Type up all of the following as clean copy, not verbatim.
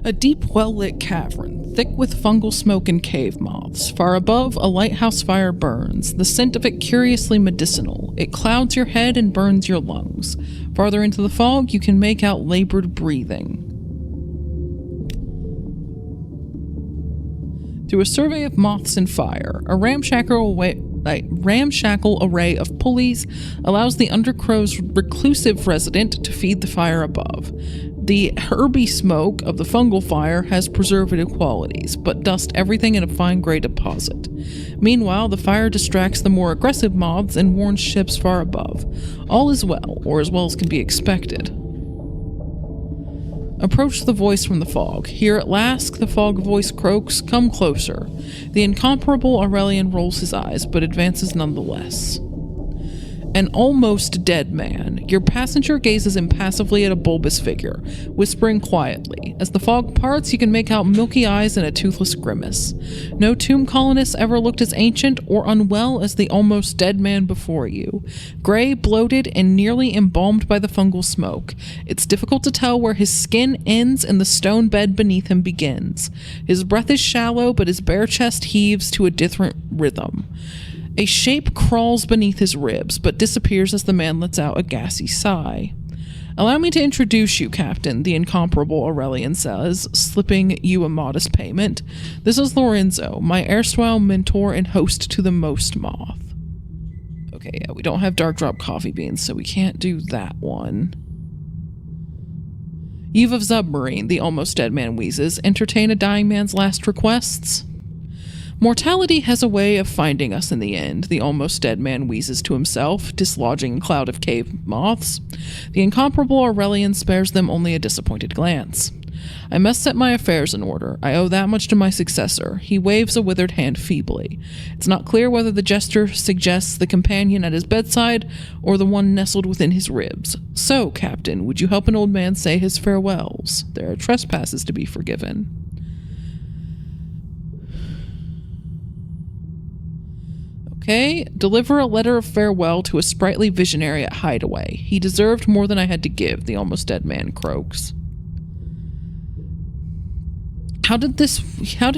A deep, well-lit cavern, thick with fungal smoke and cave moths. Far above, a lighthouse fire burns, the scent of it curiously medicinal. It clouds your head and burns your lungs. Farther into the fog, you can make out labored breathing. Through a survey of moths and fire, a ramshackle array of pulleys allows the undercrow's reclusive resident to feed the fire above. The herby smoke of the fungal fire has preservative qualities, but dust everything in a fine gray deposit. Meanwhile, the fire distracts the more aggressive moths and warns ships far above. All is well, or as well as can be expected. Approach the voice from the fog. Here at last, the fog voice croaks, "Come closer." The incomparable Aurelian rolls his eyes, but advances nonetheless. An almost dead man. Your passenger gazes impassively at a bulbous figure, whispering quietly. As the fog parts, you can make out milky eyes and a toothless grimace. No tomb colonist ever looked as ancient or unwell as the almost dead man before you. Gray, bloated, and nearly embalmed by the fungal smoke. It's difficult to tell where his skin ends and the stone bed beneath him begins. His breath is shallow, but his bare chest heaves to a different rhythm. A shape crawls beneath his ribs, but disappears as the man lets out a gassy sigh. "Allow me to introduce you, Captain," the incomparable Aurelian says, slipping you a modest payment. "This is Lorenzo, my erstwhile mentor and host to the most moth." Okay, yeah, we don't have dark drop coffee beans, so we can't do that one. "Eve of Submarine," the almost dead man wheezes, "entertain a dying man's last requests?" "Mortality has a way of finding us in the end," the almost dead man wheezes to himself, dislodging a cloud of cave moths. The incomparable Aurelian spares them only a disappointed glance. "I must set my affairs in order. I owe that much to my successor." He waves a withered hand feebly. It's not clear whether the gesture suggests the companion at his bedside or the one nestled within his ribs. "So, Captain, would you help an old man say his farewells? There are trespasses to be forgiven." Okay, deliver a letter of farewell to a sprightly visionary at Hideaway. He deserved more than I had to give, the almost dead man croaks. How did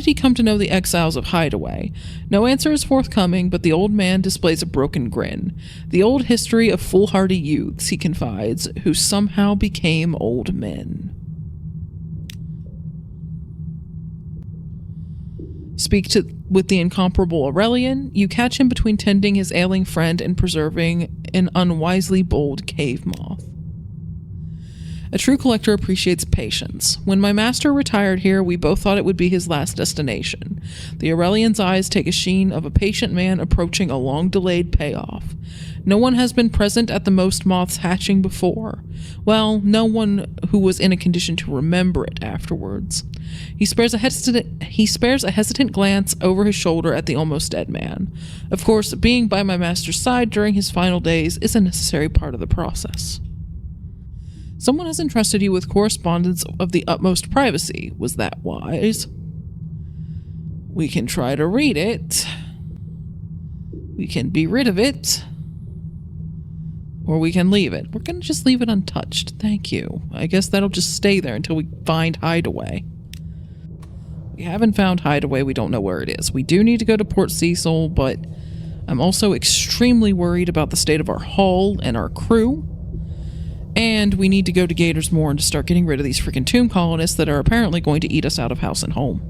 he come to know the exiles of Hideaway? No answer is forthcoming, but the old man displays a broken grin. The old history of foolhardy youths, he confides, who somehow became old men. Speak with the incomparable Aurelian. You catch him between tending his ailing friend and preserving an unwisely bold cave moth. A true collector appreciates patience. When my master retired here, we both thought it would be his last destination. The Aurelian's eyes take a sheen of a patient man approaching a long-delayed payoff. No one has been present at the most moths hatching before. Well, no one who was in a condition to remember it afterwards. He spares a hesitant glance over his shoulder at the almost dead man. Of course, being by my master's side during his final days is a necessary part of the process. Someone has entrusted you with correspondence of the utmost privacy. Was that wise? We can try to read it. We can be rid of it. Or we can leave it. We're going to just leave it untouched. Thank you. I guess that'll just stay there until we find Hideaway. We haven't found Hideaway. We don't know where it is. We do need to go to Port Cecil, but I'm also extremely worried about the state of our hull and our crew. And we need to go to Gators Moor and to start getting rid of these freaking tomb colonists that are apparently going to eat us out of house and home.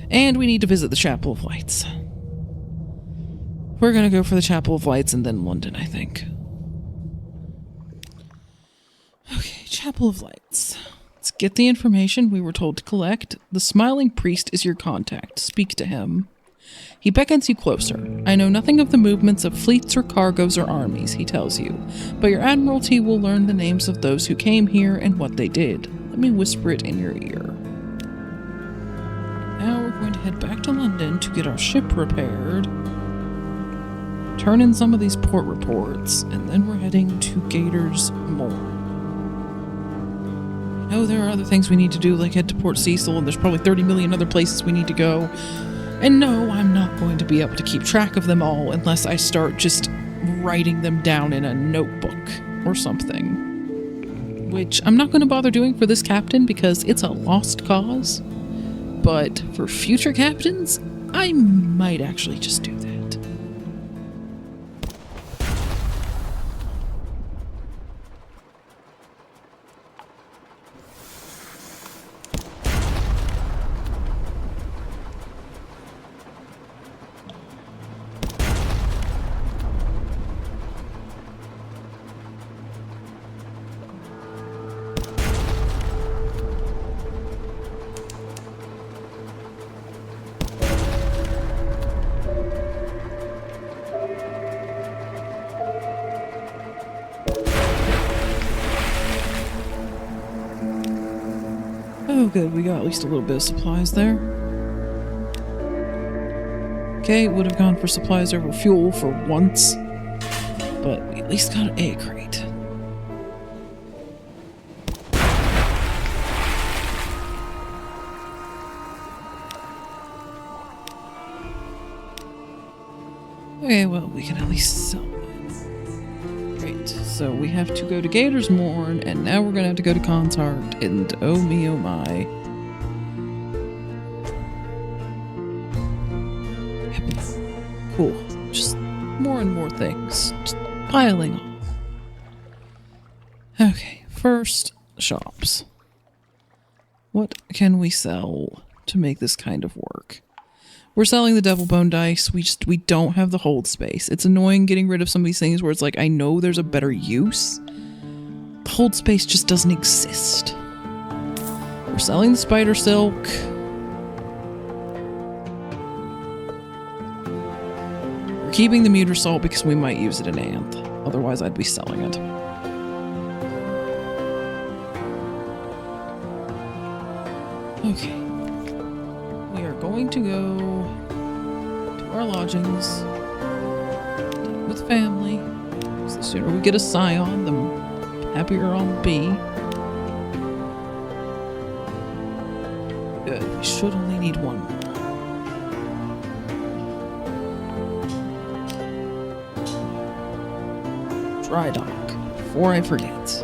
And we need to visit the Chapel of Lights. We're going to go for the Chapel of Lights and then London, I think. Okay, Chapel of Lights. Let's get the information we were told to collect. The smiling priest is your contact. Speak to him. He beckons you closer. I know nothing of the movements of fleets or cargoes or armies, he tells you, but your admiralty will learn the names of those who came here and what they did. Let me whisper it in your ear. Now we're going to head back to London to get our ship repaired, turn in some of these port reports, and then we're heading to Gators Moor. I know there are other things we need to do, like head to Port Cecil, and there's probably 30 million other places we need to go. And no, I'm not going to be able to keep track of them all unless I start just writing them down in a notebook or something. which I'm not going to bother doing for this captain because it's a lost cause. But for future captains, I might actually just do that. Oh good, we got at least a little bit of supplies there. Okay, would have gone for supplies over fuel for once, but we at least got an A crate. Okay, well, we can at least sell it. Great, so we have to go to Gator's Morn, and now we're gonna have to go to Khan's Heart, and oh me, oh my. Yep. Cool. Just more and more things. Just piling on. Okay, first, shops. What can we sell to make this kind of work? We're selling the Devil Bone dice. We don't have the hold space. It's annoying getting rid of some of these things where it's like, I know there's a better use. The hold space just doesn't exist. We're selling the spider silk. We're keeping the muter salt because we might use it in Anth. Otherwise, I'd be selling it. Okay. We are going to go to our lodgings with family. So the sooner we get a scion, the happier I'll be. Good. We should only need one more. Dry dock, before I forget.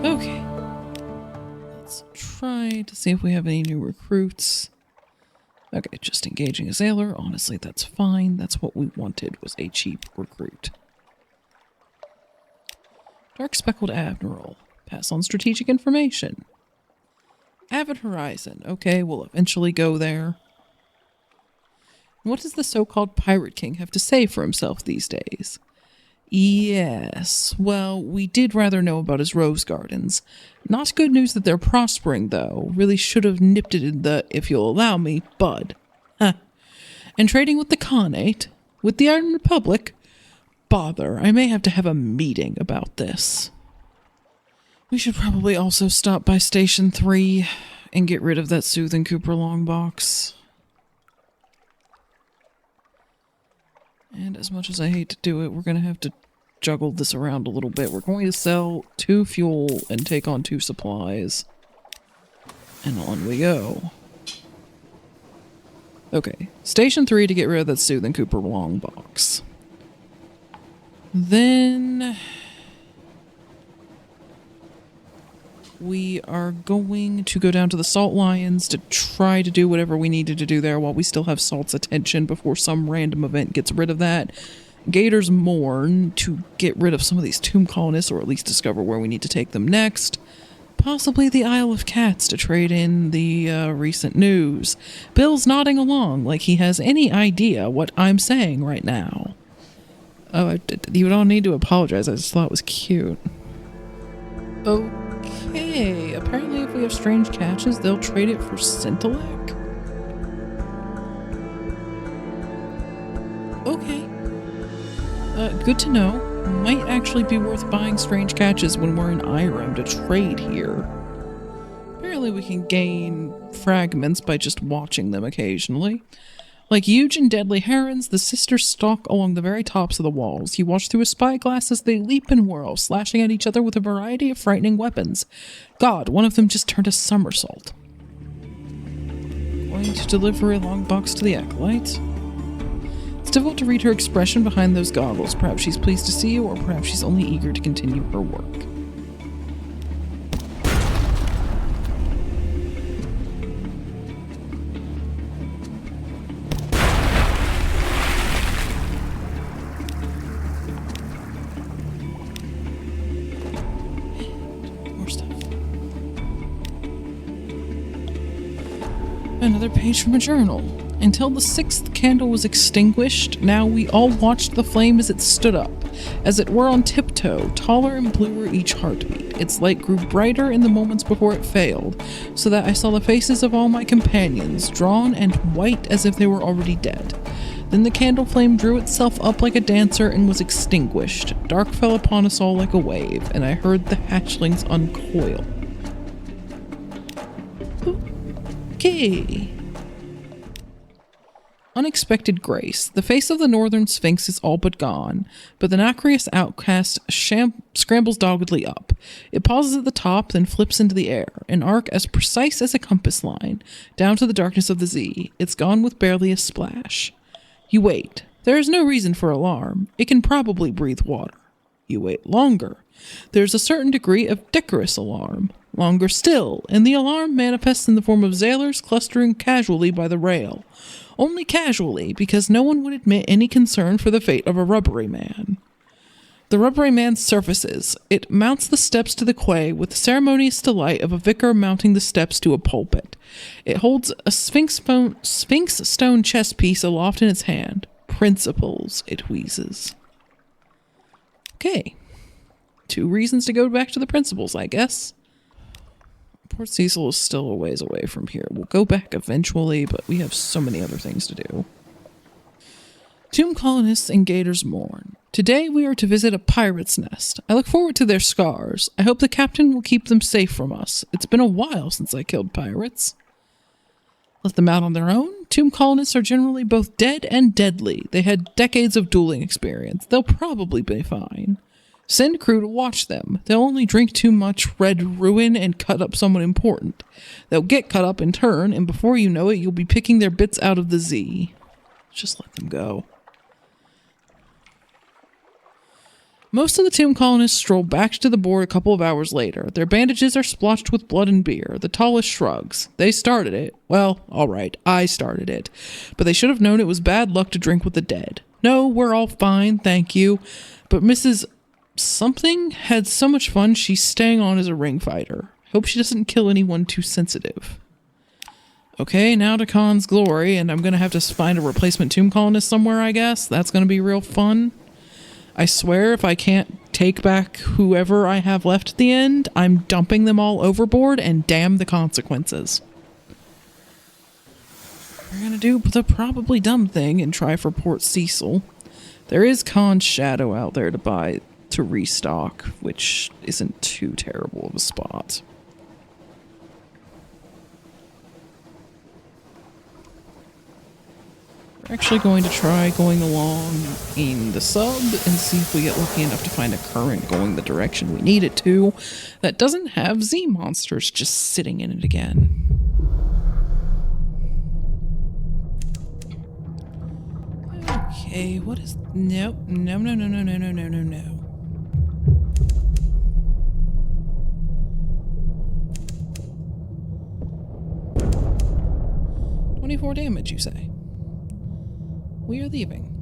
Okay. Let's try to see if we have any new recruits. Okay, just engaging a sailor. Honestly, that's fine. That's what we wanted, was a cheap recruit. Dark Speckled Admiral. Pass on strategic information. Avid Horizon. Okay, we'll eventually go there. What does the so-called Pirate King have to say for himself these days? Yes, well, we did rather know about his rose gardens. Not good news that they're prospering, though. Really should have nipped it in the, if you'll allow me, bud. Huh. And trading with the Khanate? With the Iron Republic? Bother, I may have to have a meeting about this. We should probably also stop by Station 3 and get rid of that Soothing Cooper long box. And as much as I hate to do it, we're going to have to juggle this around a little bit. We're going to sell 2 fuel and take on 2 supplies. And on we go. Okay, Station 3 to get rid of that Soothing Cooper long box. Then we are going to go down to the Salt Lions to try to do whatever we needed to do there while we still have Salt's attention before some random event gets rid of that. Gator's Mourn to get rid of some of these tomb colonists, or at least discover where we need to take them next. Possibly the Isle of Cats to trade in the recent news. Bill's nodding along like he has any idea what I'm saying right now. Oh, you don't need to apologize. I just thought it was cute. Okay, apparently if we have strange catches, they'll trade it for Scintillak. Okay. Good to know. Might actually be worth buying strange catches when we're in Irem to trade here. Apparently we can gain fragments by just watching them occasionally. Like huge and deadly herons, the sisters stalk along the very tops of the walls. You watch through a spyglass as they leap and whirl, slashing at each other with a variety of frightening weapons. God, one of them just turned a somersault. Going to deliver a long box to the Acolyte. It's difficult to read her expression behind those goggles. Perhaps she's pleased to see you, or perhaps she's only eager to continue her work. More stuff. Another page from a journal. Until the 6th candle was extinguished, now we all watched the flame as it stood up, as it were on tiptoe, taller and bluer each heartbeat. Its light grew brighter in the moments before it failed, so that I saw the faces of all my companions, drawn and white as if they were already dead. Then the candle flame drew itself up like a dancer and was extinguished. Dark fell upon us all like a wave, and I heard the hatchlings uncoil. Okay. Unexpected grace. The face of the northern sphinx is all but gone, but the nacreous outcast scrambles doggedly up. It pauses at the top, then flips into the air, an arc as precise as a compass line, down to the darkness of the Z. It's gone with barely a splash. You wait. There is no reason for alarm. It can probably breathe water. You wait longer. There's a certain degree of decorous alarm. Longer still, and the alarm manifests in the form of sailors clustering casually by the rail. Only casually, because no one would admit any concern for the fate of a rubbery man. The rubbery man surfaces. It mounts the steps to the quay with the ceremonious delight of a vicar mounting the steps to a pulpit. It holds a sphinx stone chess piece aloft in its hand. Principles, it wheezes. Okay. 2 reasons to go back to the principles, I guess. Port Cecil is still a ways away from here. We'll go back eventually, but we have so many other things to do. Tomb colonists and gators mourn. Today we are to visit a pirate's nest. I look forward to their scars. I hope the captain will keep them safe from us. It's been a while since I killed pirates. Let them out on their own. Tomb colonists are generally both dead and deadly. They had decades of dueling experience. They'll probably be fine. Send crew to watch them. They'll only drink too much red ruin and cut up someone important. They'll get cut up in turn, and before you know it, you'll be picking their bits out of the Z. Just let them go. Most of the tomb colonists stroll back to the board a couple of hours later. Their bandages are splotched with blood and beer. The tallest shrugs. They started it. Well, all right, I started it. But they should have known it was bad luck to drink with the dead. No, we're all fine, thank you. But Mrs. Something had so much fun she's staying on as a ring fighter. Hope she doesn't kill anyone too sensitive. Okay, now to Khan's glory, and I'm gonna have to find a replacement tomb colonist somewhere, I guess. That's gonna be real fun. I swear if I can't take back whoever I have left at the end, I'm dumping them all overboard, and damn the consequences. We're gonna do the probably dumb thing and try for Port Cecil. There is Khan's shadow out there to restock, which isn't too terrible of a spot. We're actually going to try going along in the sub and see if we get lucky enough to find a current going the direction we need it to that doesn't have Z monsters just sitting in it again. Okay, what is... Nope. No. 24 damage, you say? We are leaving.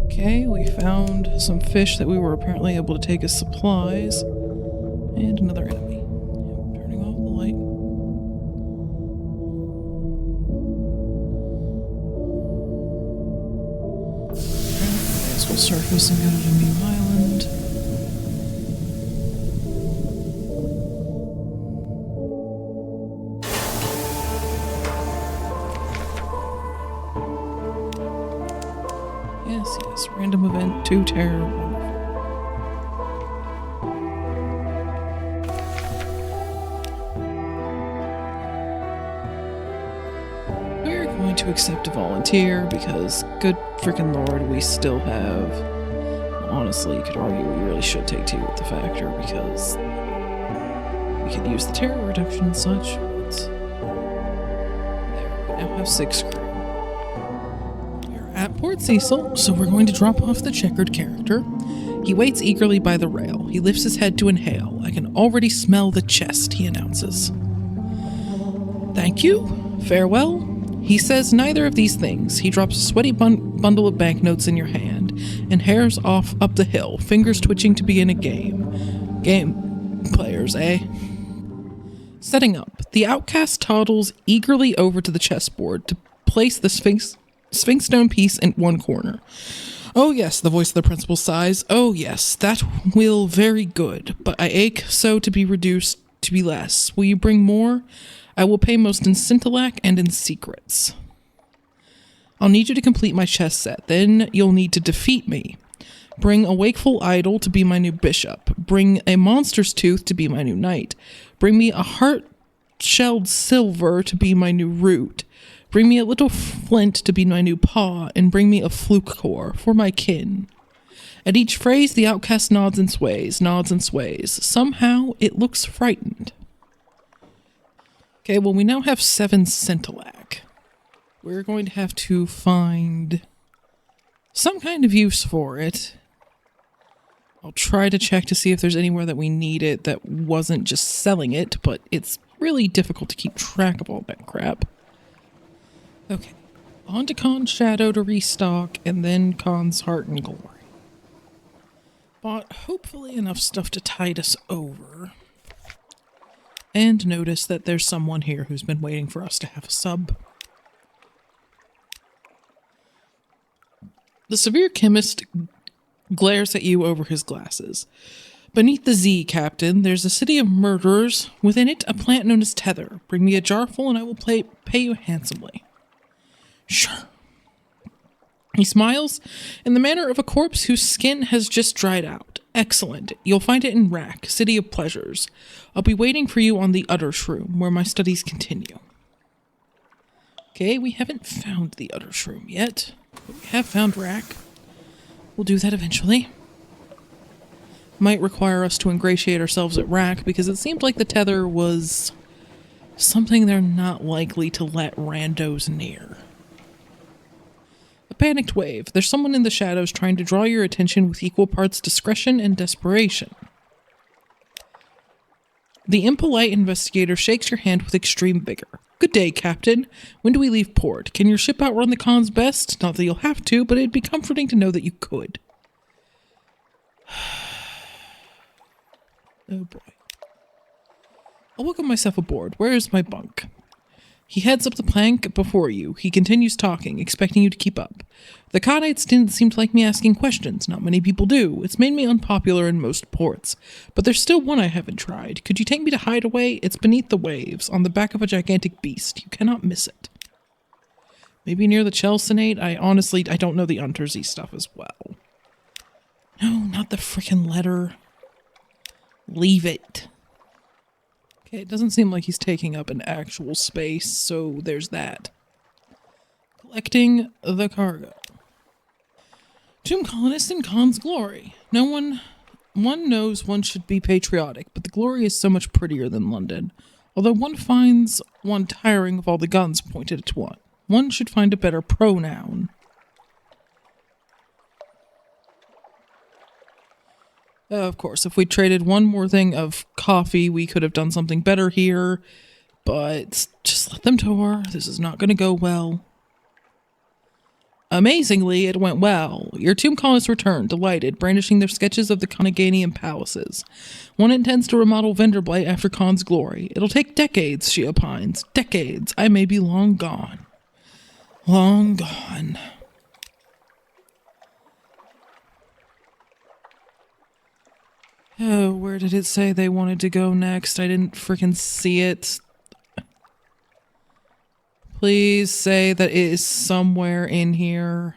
Okay, we found some fish that we were apparently able to take as supplies. And another enemy. Turning off the light. Okay, so we'll surface and go to the new island. Yes, random event, 2 terror, wonderful. to accept a volunteer because, good freaking lord, we still have... Honestly, you could argue we really should take 2 with the factor because we could use the terror reduction and such, but there, we now have 6 crew. We're at Port Cecil, so we're going to drop off the checkered character. He waits eagerly by the rail. He lifts his head to inhale. I can already smell the chest, he announces. Thank you. Farewell. He says neither of these things. He drops a sweaty bundle of banknotes in your hand and hares off up the hill, fingers twitching to begin a game. Game players, eh? Setting up, the outcast toddles eagerly over to the chessboard to place the Sphinx stone piece in one corner. Oh yes, the voice of the principal sighs. Oh yes, that will very good, but I ache so to be reduced to be less. Will you bring more? I will pay most in scintillac and in secrets. I'll need you to complete my chess set. Then you'll need to defeat me. Bring a wakeful idol to be my new bishop. Bring a monster's tooth to be my new knight. Bring me a heart-shelled silver to be my new root. Bring me a little flint to be my new paw. And bring me a fluke core for my kin. At each phrase, the outcast nods and sways, nods and sways. Somehow, it looks frightened. Okay, well, we now have 7 scintillac. We're going to have to find some kind of use for it. I'll try to check to see if there's anywhere that we need it that wasn't just selling it, but it's really difficult to keep track of all that crap. Okay, on to Khan's Shadow to restock, and then Khan's Heart and Glory. Bought hopefully enough stuff to tide us over. And notice that there's someone here who's been waiting for us to have a sub. The severe chemist glares at you over his glasses. Beneath the Z, Captain, there's a city of murderers. Within it, a plant known as Tether. Bring me a jarful and I will pay you handsomely. Sure. He smiles in the manner of a corpse whose skin has just dried out. Excellent. You'll find it in Rack, City of Pleasures. I'll be waiting for you on the Udder Shroom, where my studies continue. Okay, we haven't found the Udder Shroom yet, but we have found Rack. We'll do that eventually. Might require us to ingratiate ourselves at Rack, because it seemed like the tether was something they're not likely to let randos near. A panicked wave. There's someone in the shadows trying to draw your attention with equal parts discretion and desperation. The impolite investigator shakes your hand with extreme vigor. Good day, Captain. When do we leave port? Can your ship outrun the Khan's best? Not that you'll have to, but it'd be comforting to know that you could. Oh boy. I'll welcome myself aboard. Where is my bunk? He heads up the plank before you. He continues talking, expecting you to keep up. The Khanites didn't seem to like me asking questions. Not many people do. It's made me unpopular in most ports. But there's still one I haven't tried. Could you take me to Hideaway? It's beneath the waves, on the back of a gigantic beast. You cannot miss it. Maybe near the Chelsenate? I don't know the Untersea stuff as well. No, not the frickin' letter. Leave it. Okay, it doesn't seem like he's taking up an actual space, so there's that. Collecting the cargo. Tomb colonist in Khan's glory. One knows one should be patriotic, but the glory is so much prettier than London. Although one finds one tiring of all the guns pointed at one. One should find a better pronoun. Of course, if we traded one more thing of coffee, we could have done something better here. But just let them tour. This is not going to go well. Amazingly, it went well. Your tomb colonists return, delighted, brandishing their sketches of the Coneganian palaces. One intends to remodel Venderblight after Khan's glory. It'll take decades, she opines. Decades. I may be long gone. Long gone. Oh, where did it say they wanted to go next? I didn't frickin' see it. Please say that it is somewhere in here.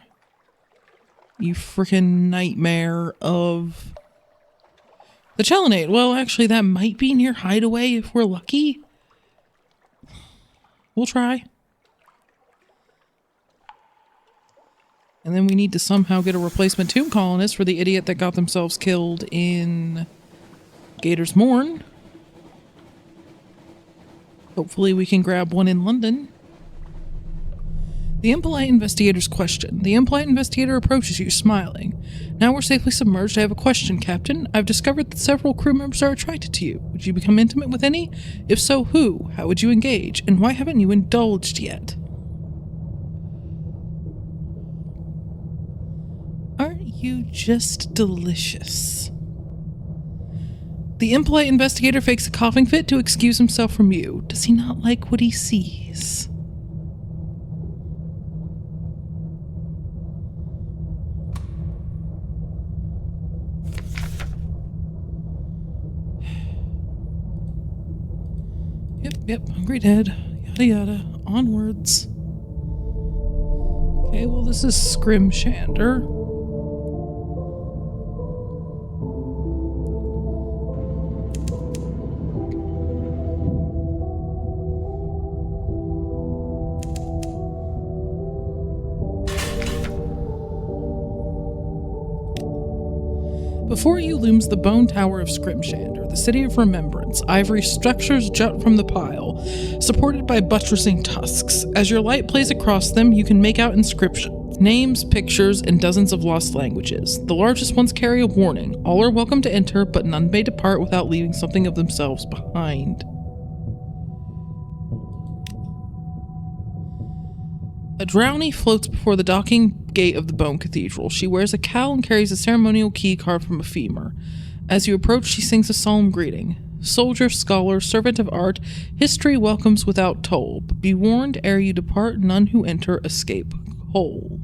You frickin' nightmare of... The Chelsenate. Well, actually, that might be near Hideaway if we're lucky. We'll try. And then we need to somehow get a replacement tomb colonist for the idiot that got themselves killed in Gator's Morn. Hopefully we can grab one in London. The impolite investigator's question. The impolite investigator approaches you, smiling. Now we're safely submerged. I have a question, Captain. I've discovered that several crew members are attracted to you. Would you become intimate with any? If so, who? How would you engage? And why haven't you indulged yet? Aren't you just delicious? The impolite investigator fakes a coughing fit to excuse himself from you. Does he not like what he sees? Yep, hungry dead. Yada yada. Onwards. Okay, well this is Scrimshander. Before you looms the bone tower of Scrimshander, the city of remembrance. Ivory structures jut from the pile, supported by buttressing tusks. As your light plays across them, you can make out inscriptions, names, pictures, and dozens of lost languages. The largest ones carry a warning. All are welcome to enter, but none may depart without leaving something of themselves behind. A drowny floats before the docking gate of the Bone Cathedral. She wears a cowl and carries a ceremonial key carved from a femur. As you approach, she sings a solemn greeting. Soldier, scholar, servant of art, history welcomes without toll. But be warned, ere you depart, none who enter escape whole.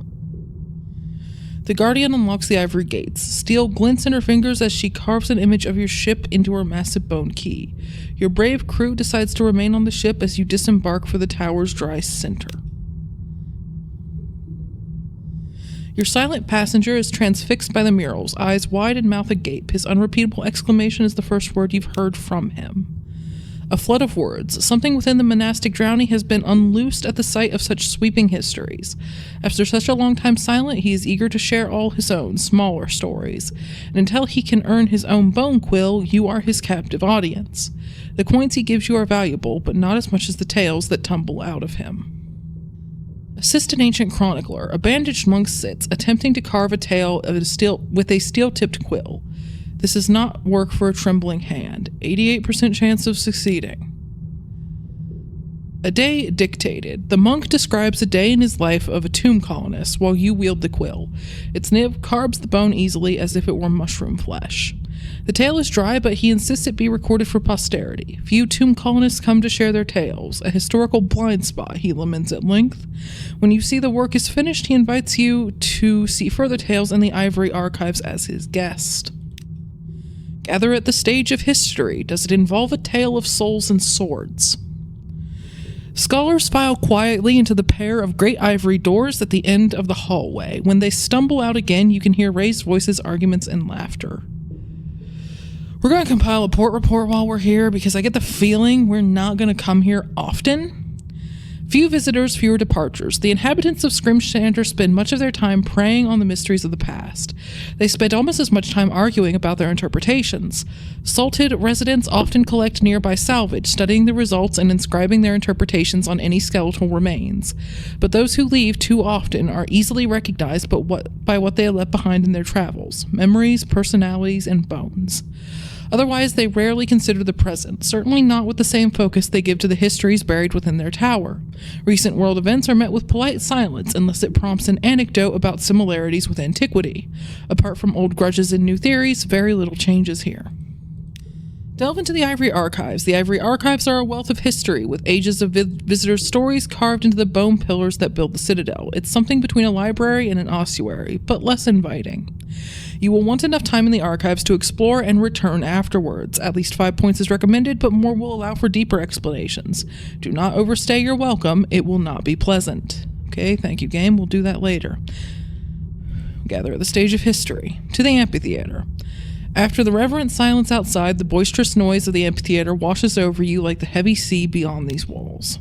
The guardian unlocks the ivory gates. Steel glints in her fingers as she carves an image of your ship into her massive bone key. Your brave crew decides to remain on the ship as you disembark for the tower's dry center. Your silent passenger is transfixed by the murals, eyes wide and mouth agape. His unrepeatable exclamation is the first word you've heard from him. A flood of words. Something within the monastic drowning has been unloosed at the sight of such sweeping histories. After such a long time silent, he is eager to share all his own, smaller stories. And until he can earn his own bone quill, you are his captive audience. The coins he gives you are valuable, but not as much as the tales that tumble out of him. Assist an ancient chronicler. A bandaged monk sits, attempting to carve a tale with a steel-tipped quill. This is not work for a trembling hand. 88% chance of succeeding. A day dictated. The monk describes a day in his life of a tomb colonist while you wield the quill. Its nib carves the bone easily as if it were mushroom flesh. The tale is dry, but he insists it be recorded for posterity. Few tomb colonists come to share their tales. A historical blind spot, he laments at length. When you see the work is finished, he invites you to see further tales in the ivory archives as his guest. Gather at the stage of history. Does it involve a tale of souls and swords? Scholars file quietly into the pair of great ivory doors at the end of the hallway. When they stumble out again, you can hear raised voices, arguments, and laughter. We're going to compile a port report while we're here because I get the feeling we're not going to come here often. Few visitors, fewer departures. The inhabitants of Scrimshander spend much of their time preying on the mysteries of the past. They spend almost as much time arguing about their interpretations. Salted residents often collect nearby salvage, studying the results and inscribing their interpretations on any skeletal remains. But those who leave too often are easily recognized by what they have left behind in their travels: memories, personalities, and bones. Otherwise, they rarely consider the present, certainly not with the same focus they give to the histories buried within their tower. Recent world events are met with polite silence unless it prompts an anecdote about similarities with antiquity. Apart from old grudges and new theories, very little changes here. Delve into the Ivory Archives. The Ivory Archives are a wealth of history, with ages of visitors' stories carved into the bone pillars that build the citadel. It's something between a library and an ossuary, but less inviting. You will want enough time in the archives to explore and return afterwards. At least 5 points is recommended, but more will allow for deeper explanations. Do not overstay your welcome. It will not be pleasant. Okay, thank you, game. We'll do that later. Gather at the stage of history. To the amphitheater. After the reverent silence outside, the boisterous noise of the amphitheater washes over you like the heavy sea beyond these walls.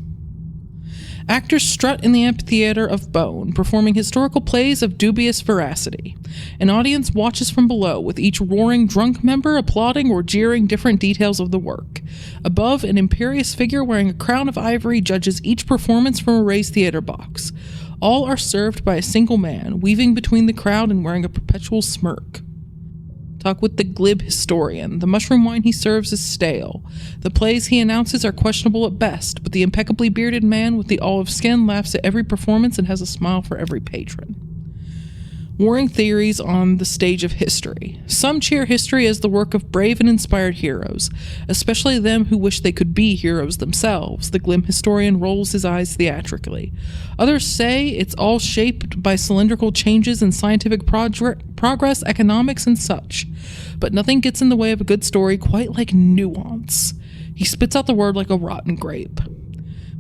Actors strut in the amphitheater of bone, performing historical plays of dubious veracity. An audience watches from below, with each roaring drunk member applauding or jeering different details of the work. Above, an imperious figure wearing a crown of ivory judges each performance from a raised theater box. All are served by a single man, weaving between the crowd and wearing a perpetual smirk. Talk with the glib historian. The mushroom wine he serves is stale. The plays he announces are questionable at best, but the impeccably bearded man with the olive skin laughs at every performance and has a smile for every patron. Warring theories on the stage of history. Some cheer history as the work of brave and inspired heroes, especially them who wish they could be heroes themselves. The glim historian rolls his eyes theatrically. Others say it's all shaped by cylindrical changes in scientific progress, economics, and such. But nothing gets in the way of a good story quite like nuance. He spits out the word like a rotten grape.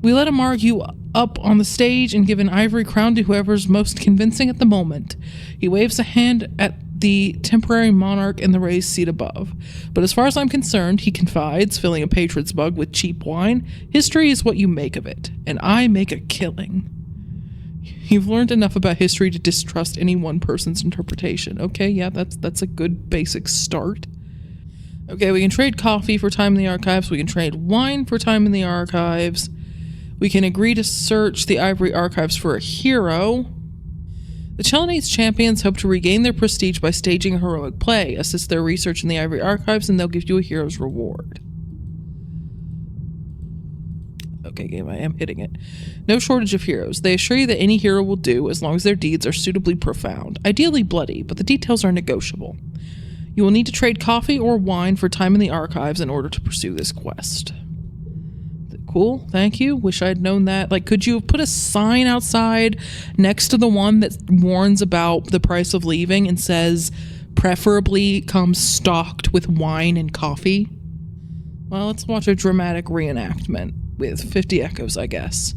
We let him argue up on the stage and give an ivory crown to whoever's most convincing at the moment. He waves a hand at the temporary monarch in the raised seat above. But as far as I'm concerned, he confides, filling a patron's mug with cheap wine, history is what you make of it, and I make a killing. You've learned enough about history to distrust any one person's interpretation. Okay, yeah, that's a good basic start. Okay, we can trade coffee for time in the archives. We can trade wine for time in the archives. We can agree to search the Ivory Archives for a hero. The Chelonese champions hope to regain their prestige by staging a heroic play. Assist their research in the Ivory Archives and they'll give you a hero's reward. Okay, game, I am hitting it. No shortage of heroes. They assure you that any hero will do as long as their deeds are suitably profound. Ideally bloody, but the details are negotiable. You will need to trade coffee or wine for time in the archives in order to pursue this quest. Cool, thank you. Wish I'd known that. Like, could you have put a sign outside next to the one that warns about the price of leaving and says, preferably come stocked with wine and coffee? Well, let's watch a dramatic reenactment with 50 echoes, I guess.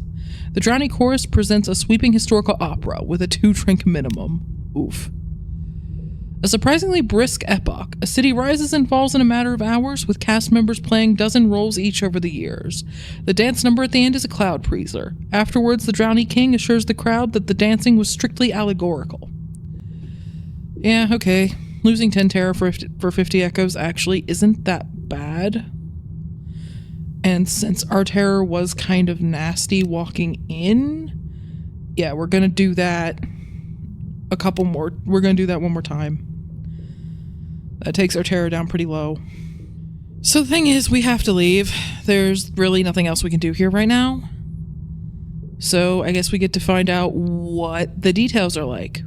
The Drowning Chorus presents a sweeping historical opera with a 2-drink minimum. Oof. A surprisingly brisk epoch. A city rises and falls in a matter of hours, with cast members playing dozen roles each over the years. The dance number at the end is a cloud pleaser. Afterwards, the Drowny King assures the crowd that the dancing was strictly allegorical. Yeah, okay. Losing 10 terror for 50 echoes actually isn't that bad. And since our terror was kind of nasty walking in, yeah, we're gonna do that we're gonna do that one more time. That takes our terror down pretty low. So the thing is, we have to leave. There's really nothing else we can do here right now. So I guess we get to find out what the details are like.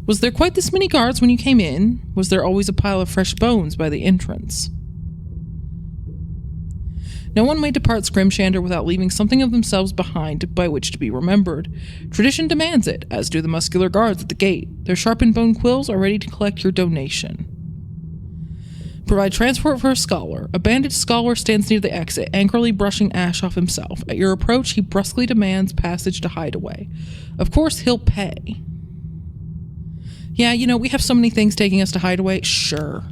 Was there quite this many guards when you came in? Was there always a pile of fresh bones by the entrance? No one may depart Scrimshander without leaving something of themselves behind by which to be remembered. Tradition demands it, as do the muscular guards at the gate. Their sharpened bone quills are ready to collect your donation. Provide transport for a scholar. A bandaged scholar stands near the exit, angrily brushing ash off himself. At your approach, he brusquely demands passage to Hideaway. Of course, he'll pay. Yeah, you know, we have so many things taking us to Hideaway. Sure.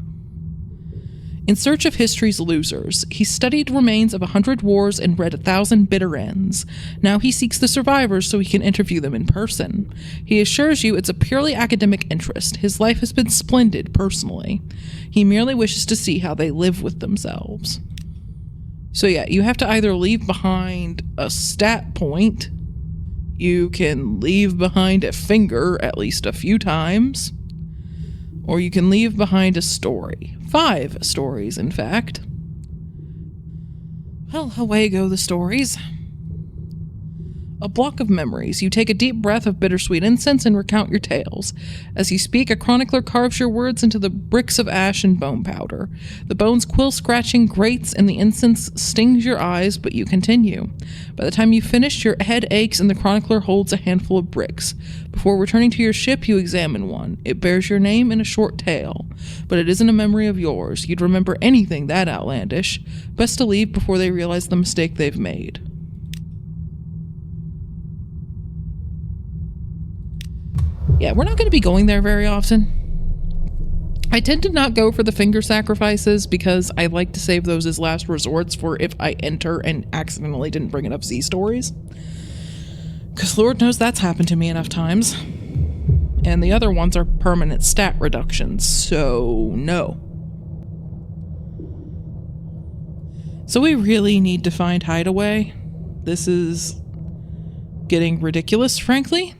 In search of history's losers, he studied remains of 100 wars and read 1,000 bitter ends. Now he seeks the survivors so he can interview them in person. He assures you it's a purely academic interest. His life has been splendid personally. He merely wishes to see how they live with themselves. So yeah, you have to either leave behind a stat point, you can leave behind a finger at least a few times, or you can leave behind a story. 5 stories, in fact. Well, away go the stories. A block of memories. You take a deep breath of bittersweet incense and recount your tales. As you speak, a chronicler carves your words into the bricks of ash and bone powder. The bones quill-scratching grates and the incense stings your eyes, but you continue. By the time you've finished, your head aches and the chronicler holds a handful of bricks. Before returning to your ship, you examine one. It bears your name and a short tale. But it isn't a memory of yours. You'd remember anything that outlandish. Best to leave before they realize the mistake they've made. Yeah, we're not going to be going there very often. I tend to not go for the finger sacrifices because I like to save those as last resorts for if I enter and accidentally didn't bring enough Z stories. Because Lord knows that's happened to me enough times. And the other ones are permanent stat reductions, so no. So we really need to find Hideaway. This is getting ridiculous, frankly.